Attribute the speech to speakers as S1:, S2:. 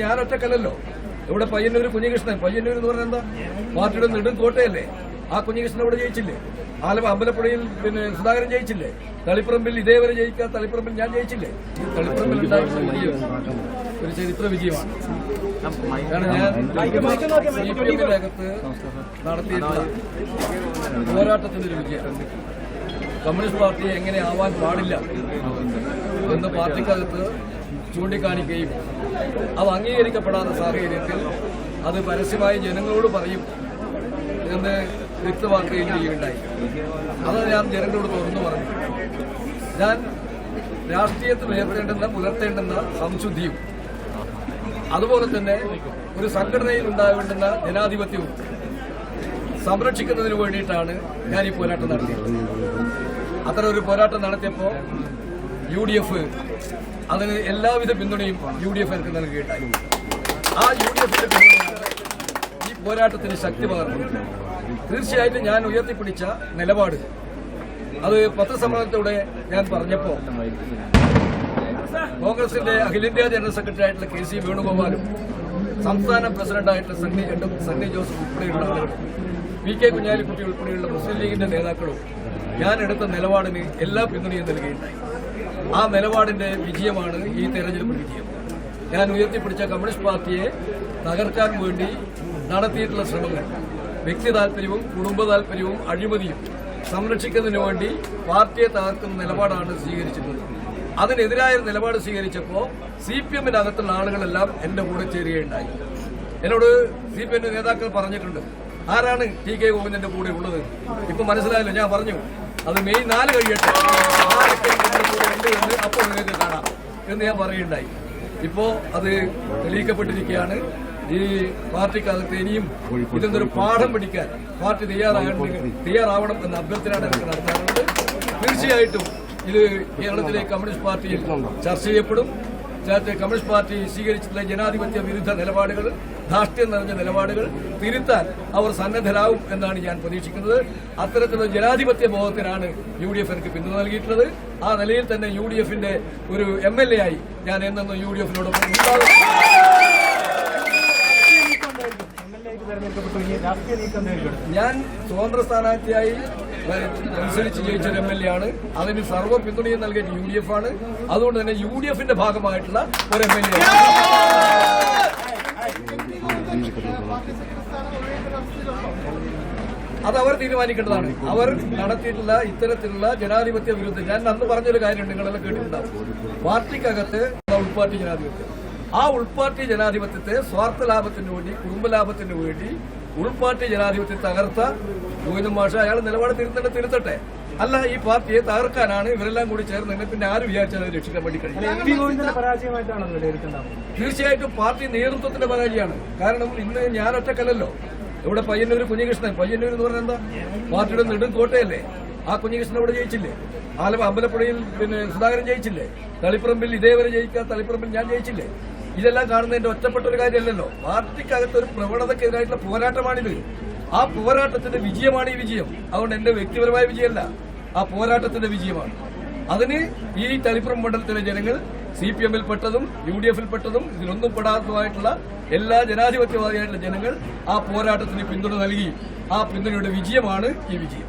S1: ഞാൻ ഒറ്റക്കല്ലല്ലോ. ഇവിടെ പയ്യന്നൂർ കുഞ്ഞികൃഷ്ണൻ, പയ്യന്നൂർ എന്ന് പറഞ്ഞാൽ എന്താ, പാർട്ടിയുടെ നെടും കോട്ടയല്ലേ. ആ കുഞ്ഞികൃഷ്ണൻ ഇവിടെ ജയിച്ചില്ലേ? അമ്പലപ്പുഴയിൽ സുധാകരൻ ജയിച്ചില്ലേ? തളിപ്പറമ്പിൽ ഇതേവരെ ജയിക്കാത്ത തളിപ്പറമ്പിൽ ഞാൻ ജയിച്ചില്ലേ? തളിപ്പറമ്പിൽ ഉണ്ടായിട്ടുള്ള വിജയം ഒരു ചരിത്ര വിജയമാണ്. കാരണം ഞാൻ CPM-ന്റെ അകത്ത് നടത്തിയിട്ടുള്ള പോരാട്ടത്തിന്റെ ഒരു വിജയം. കമ്മ്യൂണിസ്റ്റ് പാർട്ടി എങ്ങനെ ആവാൻ പാടില്ല എന്ന് പാർട്ടിക്കകത്ത് ചൂണ്ടിക്കാണിക്കുകയും അത് അംഗീകരിക്കപ്പെടാത്ത സാഹചര്യത്തിൽ അത് പരസ്യമായി ജനങ്ങളോട് പറയും എന്ന് വ്യക്തമാക്കുകയും ചെയ്യുകയുണ്ടായി. അത് ഞാൻ ജനങ്ങളോട് തുറന്നു പറഞ്ഞു. ഞാൻ രാഷ്ട്രീയത്തിൽ പുലർത്തേണ്ടുന്ന സംശുദ്ധിയും അതുപോലെ തന്നെ ഒരു സംഘടനയിൽ ഉണ്ടാവേണ്ടുന്ന ജനാധിപത്യവും സംരക്ഷിക്കുന്നതിന് വേണ്ടിയിട്ടാണ് ഞാൻ ഈ പോരാട്ടം നടത്തിയത്. അത്തരം ഒരു പോരാട്ടം നടത്തിയപ്പോൾ UDF അതിന് എല്ലാവിധ പിന്തുണയും UDF എനിക്ക് നൽകുകയുണ്ടായി. ആ UDF-ന്റെ പിന്തുണയാണ് ഈ പോരാട്ടത്തിന് ശക്തി പകർന്നത്. തീർച്ചയായിട്ടും ഞാൻ ഉയർത്തിപ്പിടിച്ച നിലപാട് അത് പത്രസമ്മേളനത്തോടെ ഞാൻ പറഞ്ഞപ്പോൾ കോൺഗ്രസിന്റെ അഖിലേന്ത്യാ ജനറൽ സെക്രട്ടറി ആയിട്ടുള്ള KC വേണുഗോപാലും സംസ്ഥാന പ്രസിഡന്റായിട്ടുള്ള സണ്ണി ജോസഫ് ഉൾപ്പെടെയുള്ള ആളുകൾ, PK കുഞ്ഞാലിക്കുട്ടി ഉൾപ്പെടെയുള്ള മുസ്ലിം ലീഗിന്റെ നേതാക്കളും ഞാൻ എടുത്ത നിലപാടിന് എല്ലാ പിന്തുണയും നൽകുകയുണ്ടായി. ആ നിലപാടിന്റെ വിജയമാണ് ഈ തെരഞ്ഞെടുപ്പ് വിജയം. ഞാൻ ഉയർത്തിപ്പിടിച്ച കമ്മ്യൂണിസ്റ്റ് പാർട്ടിയെ തകർക്കാൻ വേണ്ടി നടത്തിയിട്ടുള്ള ശ്രമങ്ങൾ വ്യക്തി താൽപര്യവും കുടുംബ താൽപര്യവും അഴിമതിയും സംരക്ഷിക്കുന്നതിന് വേണ്ടി പാർട്ടിയെ തകർക്കുന്ന നിലപാടാണ് സ്വീകരിച്ചിട്ടുള്ളത്. അതിനെതിരായ നിലപാട് സ്വീകരിച്ചപ്പോൾ CPM-ന്റെ അകത്തുള്ള ആളുകളെല്ലാം എന്റെ കൂടെ ചേരുകയുണ്ടായി. എന്നോട് CPM നേതാക്കൾ പറഞ്ഞിട്ടുണ്ട്, ആരാണ് TK ഗോവിന്ദന്റെ കൂടെ ഉള്ളത്? ഇപ്പൊ മനസ്സിലായല്ലോ. ഞാൻ പറഞ്ഞു അത് മെയ് 4 കഴിയട്ടെ, ആരൊക്കെ എന്റെ കൂടെ ഉണ്ട് എന്ന് അപ്പോൾ നിങ്ങൾക്ക് കാണാം എന്ന് ഞാൻ പറയുകയുണ്ടായി. ഇപ്പോ അത് തെളിയിക്കപ്പെട്ടിരിക്കുകയാണ്. ഈ പാർട്ടിക്കകത്ത് ഇനിയും ഇതൊരു പാഠം പഠിക്കാൻ പാർട്ടി തയ്യാറാവണം എന്ന അഭ്യർത്ഥനയാണ് എനിക്ക് നടത്താറുള്ളത്. തീർച്ചയായിട്ടും ഇത് കേരളത്തിലെ കമ്മ്യൂണിസ്റ്റ് പാർട്ടിയിൽ ചർച്ച ചെയ്യപ്പെടും. കമ്മ്യൂണിസ്റ്റ് പാർട്ടി സ്വീകരിച്ചിട്ടുള്ള ജനാധിപത്യ വിരുദ്ധ നിലപാടുകൾ, ധാർഷ്ട്യം നിറഞ്ഞ നിലപാടുകൾ തിരുത്താൻ അവർ സന്നദ്ധരാകും എന്നാണ് ഞാൻ പ്രതീക്ഷിക്കുന്നത്. അത്തരത്തിലുള്ള ജനാധിപത്യ ബോധത്തിനാണ് UDF എനിക്ക് പിന്തുണ നൽകിയിട്ടുള്ളത്. ആ നിലയിൽ തന്നെ UDF-ന്റെ ഒരു MLA ആയി ഞാൻ എന്നും UDF-നോടൊപ്പം ഉണ്ടാകും. ഞാൻ സ്വതന്ത്ര സ്ഥാനാർത്ഥിയായി മത്സരിച്ച് ജയിച്ച ഒരു MLA ആണ്. അതിന് സർവ്വ പിന്തുണയും നൽകിയ UDF ആണ്. അതുകൊണ്ട് തന്നെ UDF-ന്റെ ഭാഗമായിട്ടുള്ള ഒരു MLA ആണ്. അത് അവർ തീരുമാനിക്കേണ്ടതാണ്. അവർ നടത്തിയിട്ടുള്ള ഇത്തരത്തിലുള്ള ജനാധിപത്യ വിരുദ്ധം, ഞാൻ അന്ന് പറഞ്ഞൊരു കാര്യം നിങ്ങളെല്ലാം കേട്ടിട്ടുണ്ടാവും. പാർട്ടിക്കകത്ത് ഉൾപാർട്ടി ജനാധിപത്യം, ആ ഉൾപാർട്ടി ജനാധിപത്യത്തെ സ്വാർത്ഥ ലാഭത്തിന് വേണ്ടി, കുടുംബലാഭത്തിന് വേണ്ടി ഉൾപാർട്ടി ജനാധിപത്യത്തെ തകർത്ത ഗോവിന്ദൻ മാഷ് അയാൾ നിലപാട് തിരുത്തട്ടെ. അല്ല, ഈ പാർട്ടിയെ തകർക്കാനാണ് ഇവരെല്ലാം കൂടി ചേർന്ന് പിന്നെ ആര് വിചാരിച്ചാൽ അത് രക്ഷിക്കാൻ വേണ്ടി കഴിയും? തീർച്ചയായിട്ടും പാർട്ടി നേതൃത്വത്തിന്റെ പരാജയമാണ്. കാരണം ഇന്ന് ഞാൻ ഒറ്റക്കല്ലല്ലോ. ഇവിടെ പയ്യന്നൂർ കുഞ്ഞികൃഷ്ണൻ, പയ്യന്നൂർ എന്ന് പറഞ്ഞാൽ എന്താ, പാർട്ടിയുടെ നെടും കോട്ടയല്ലേ. ആ കുഞ്ഞികൃഷ്ണൻ ഇവിടെ ജയിച്ചില്ലേ? അമ്പലപ്പുഴയിൽ സുധാകരൻ ജയിച്ചില്ലേ? തളിപ്പറമ്പിൽ ഇതേവരെ ജയിക്കാത്ത തളിപ്പറമ്പിൽ ഞാൻ ജയിച്ചില്ലേ? ഇതെല്ലാം കാണുന്നതിന്റെ ഒറ്റപ്പെട്ട ഒരു കാര്യമല്ലല്ലോ. പാർട്ടിക്കകത്തൊരു പ്രവണതക്കെതിരായിട്ടുള്ള പോരാട്ടമാണിത്. ആ പോരാട്ടത്തിന്റെ വിജയമാണ് ഈ വിജയം. അതുകൊണ്ട് എന്റെ വ്യക്തിപരമായ വിജയമല്ല, ആ പോരാട്ടത്തിന്റെ വിജയമാണ്. അതിന് ഈ തളിപ്പറമ്പ് മണ്ഡലത്തിലെ ജനങ്ങൾ CPM-ൽ പെട്ടതും UDF-ൽ പെട്ടതും ഇതിലൊന്നും പെടാത്തതുമായിട്ടുള്ള എല്ലാ ജനാധിപത്യവാദിയായിട്ടുള്ള ജനങ്ങൾ ആ പോരാട്ടത്തിന് പിന്തുണ നൽകി. ആ പിന്തുണയുടെ വിജയമാണ് ഈ വിജയം.